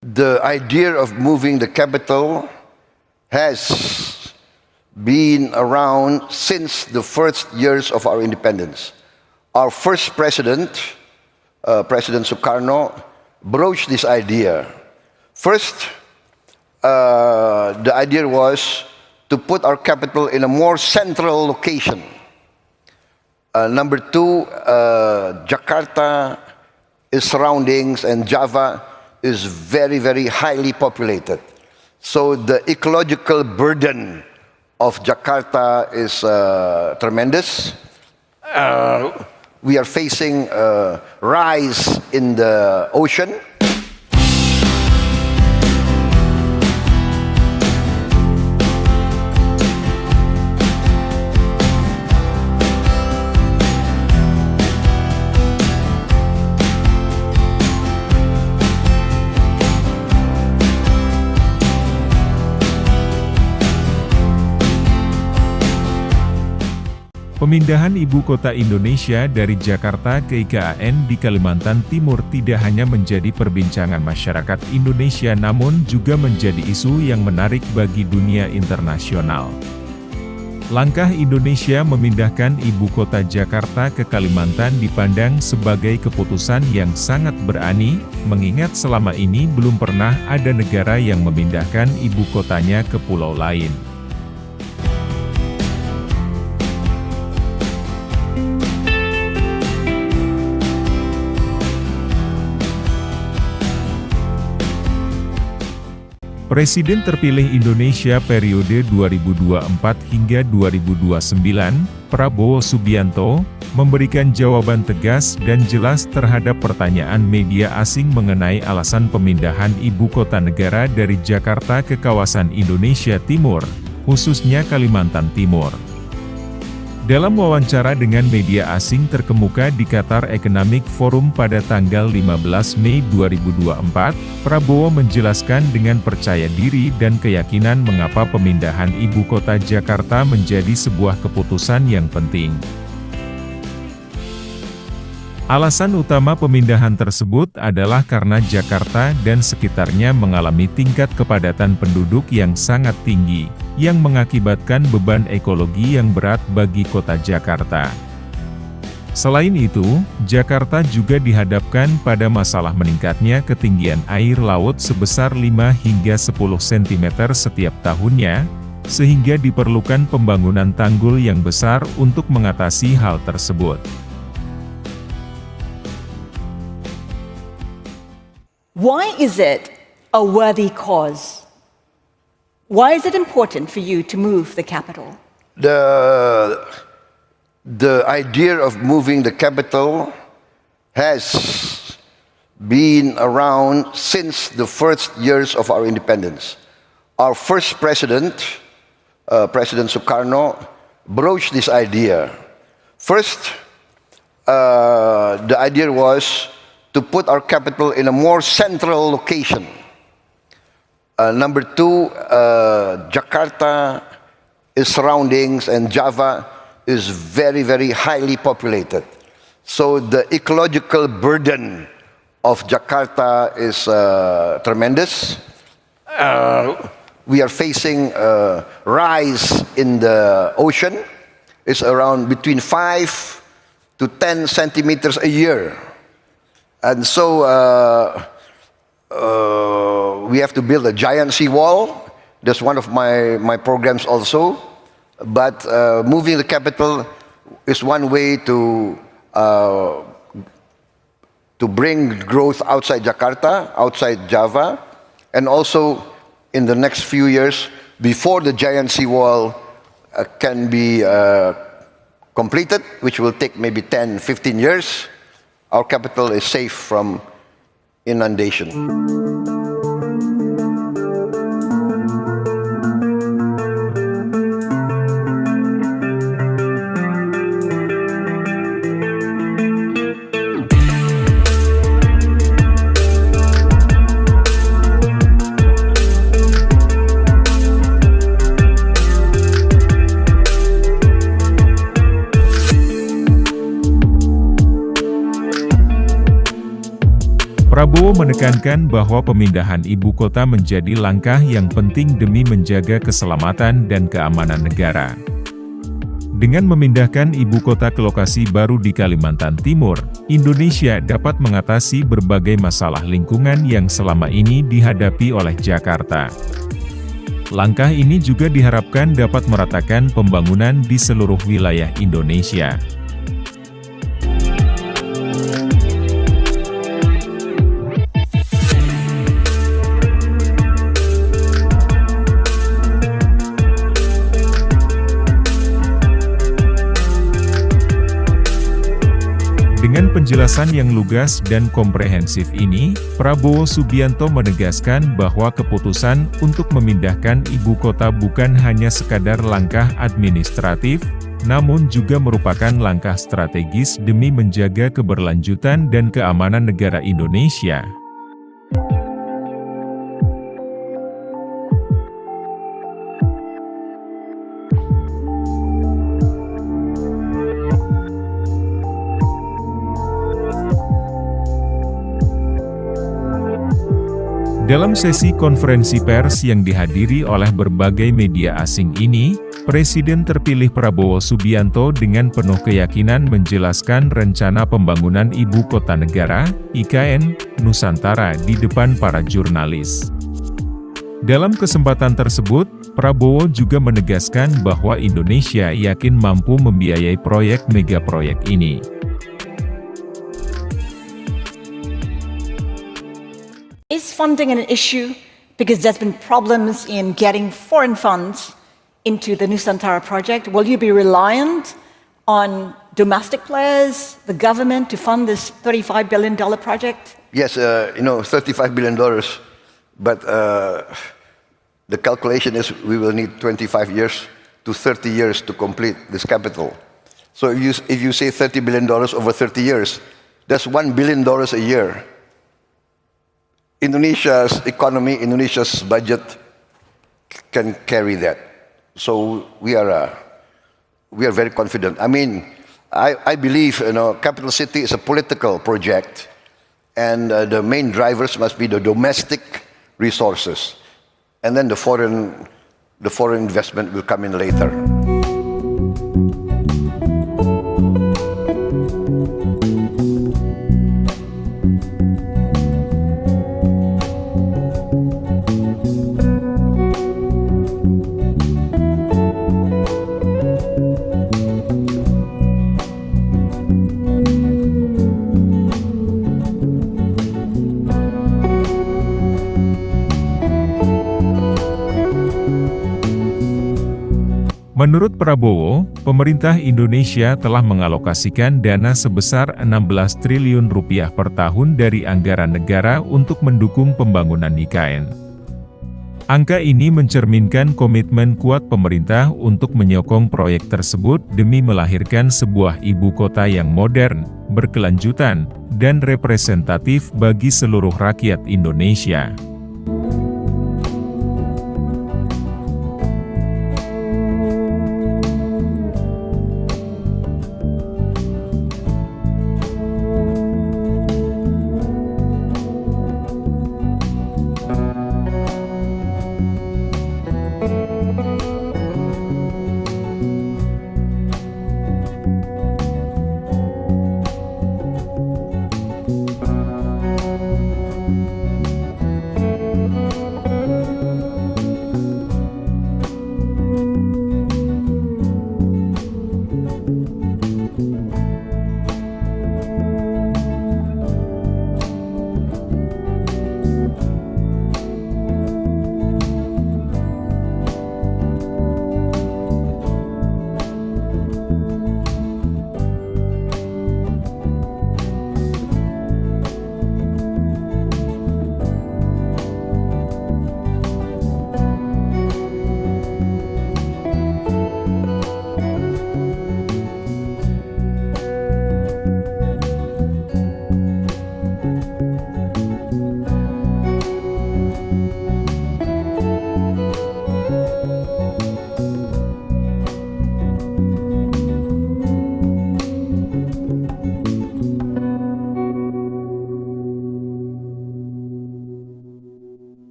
The idea of moving the capital has been around since the first years of our independence. Our first president, President Sukarno, broached this idea. First, the idea was to put our capital in a more central location. Number two, Jakarta, its surroundings, and Java is very, very highly populated. So the ecological burden of Jakarta is tremendous. We are facing a rise in the ocean. Pemindahan ibu kota Indonesia dari Jakarta ke IKN di Kalimantan Timur tidak hanya menjadi perbincangan masyarakat Indonesia namun juga menjadi isu yang menarik bagi dunia internasional. Langkah Indonesia memindahkan ibu kota Jakarta ke Kalimantan dipandang sebagai keputusan yang sangat berani, mengingat selama ini belum pernah ada negara yang memindahkan ibu kotanya ke pulau lain. Presiden terpilih Indonesia periode 2024 hingga 2029, Prabowo Subianto, memberikan jawaban tegas dan jelas terhadap pertanyaan media asing mengenai alasan pemindahan ibu kota negara dari Jakarta ke kawasan Indonesia Timur, khususnya Kalimantan Timur. Dalam wawancara dengan media asing terkemuka di Qatar Economic Forum pada tanggal 15 Mei 2024, Prabowo menjelaskan dengan percaya diri dan keyakinan mengapa pemindahan ibu kota Jakarta menjadi sebuah keputusan yang penting. Alasan utama pemindahan tersebut adalah karena Jakarta dan sekitarnya mengalami tingkat kepadatan penduduk yang sangat tinggi, yang mengakibatkan beban ekologi yang berat bagi kota Jakarta. Selain itu, Jakarta juga dihadapkan pada masalah meningkatnya ketinggian air laut sebesar 5 hingga 10 cm setiap tahunnya, sehingga diperlukan pembangunan tanggul yang besar untuk mengatasi hal tersebut. Why is it a worthy cause? Why is it important for you to move the capital? The idea of moving the capital has been around since the first years of our independence. Our first president, President Sukarno, broached this idea. First, the idea was to put our capital in a more central location. Number two, Jakarta, its surroundings, and Java is very, very highly populated. So the ecological burden of Jakarta is tremendous. We are facing a rise in the ocean. It's around between 5 to 10 centimeters a year. And so we have to build a giant seawall. That's one of my programs also. But moving the capital is one way to bring growth outside Jakarta, outside Java, and also in the next few years, before the giant seawall can be completed, which will take maybe 10, 15 years, our capital is safe from inundation. Prabowo Prabowo menekankan bahwa pemindahan ibu kota menjadi langkah yang penting demi menjaga keselamatan dan keamanan negara. Dengan memindahkan ibu kota ke lokasi baru di Kalimantan Timur, Indonesia dapat mengatasi berbagai masalah lingkungan yang selama ini dihadapi oleh Jakarta. Langkah ini juga diharapkan dapat meratakan pembangunan di seluruh wilayah Indonesia. Dengan penjelasan yang lugas dan komprehensif ini, Prabowo Subianto menegaskan bahwa keputusan untuk memindahkan ibu kota bukan hanya sekadar langkah administratif, namun juga merupakan langkah strategis demi menjaga keberlanjutan dan keamanan negara Indonesia. Dalam sesi konferensi pers yang dihadiri oleh berbagai media asing ini, Presiden terpilih Prabowo Subianto dengan penuh keyakinan menjelaskan rencana pembangunan Ibu Kota Negara, IKN, Nusantara di depan para jurnalis. Dalam kesempatan tersebut, Prabowo juga menegaskan bahwa Indonesia yakin mampu membiayai proyek megaproyek ini. Is funding an issue because there's been problems in getting foreign funds into the Nusantara project? Will you be reliant on domestic players, the government, to fund this $35 billion project? Yes, $35 billion, but the calculation is we will need 25 years to 30 years to complete this capital. So if you say $30 billion over 30 years, that's $1 billion a year. Indonesia's economy, Indonesia's budget can carry that. So we are very confident. I mean, I believe capital city is a political project, and the main drivers must be the domestic resources, and then the foreign investment will come in later. Menurut Prabowo, pemerintah Indonesia telah mengalokasikan dana sebesar 16 triliun rupiah per tahun dari anggaran negara untuk mendukung pembangunan IKN. Angka ini mencerminkan komitmen kuat pemerintah untuk menyokong proyek tersebut demi melahirkan sebuah ibu kota yang modern, berkelanjutan, dan representatif bagi seluruh rakyat Indonesia.